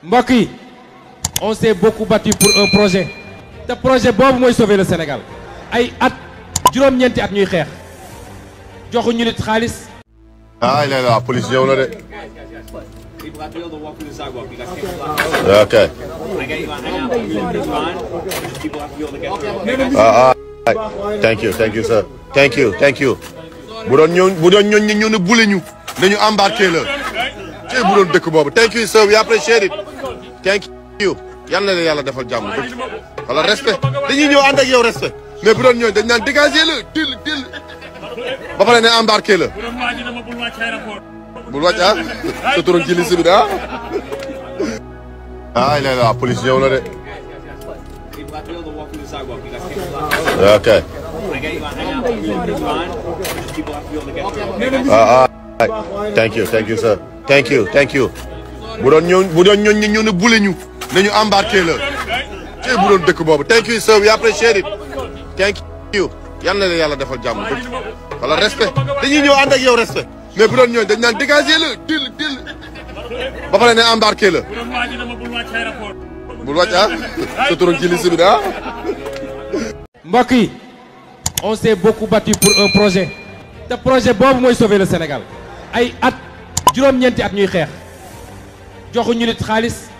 mbokk yi on s'est beaucoup battu pour un projet te projet boobu mooy sauver le Sénégal ay at juróom-ñeenti at ñuy xeex joxuñu nit xaalis. ah il est là police ñëw na de. ok. thank you sir. thank you. bu doon ñëw ne bule ñu nañu embarqué la. ci bu doon dëkk boobu thank you sir we appreciate it. thank you. yal na la yàlla defal jàmm dëkk. wala respect dañuy ñëw ànd ak yow respect. mais bu doon ñëw dañ naan dégager la til ba pare ne embarqué la. bul wàcc ah. sa turoon ci liste bi de ah. ah il est là police ñëw na de. ok. thank you sir. thank you. bu doon ñëw ne bule ñu nañu embarqué la. ci bu doon dëkk boobu thank you sir we appreciate it. thank you. yal na la yàlla defal jàmm dëkk. wala respect dañuy ñëw ànd ak yow respect. mais bu doon ñëw dañ naan dégager la til ba pare ne embarqué la. bul wàcc ah. sa turoon ci liste bi de ah. mbokk yi on s'est beaucoup battu pour un projet te projet boobu mooy sauver le Sénégal ay at juróom-ñeenti at ñuy xeex joxuñu nit xaalis.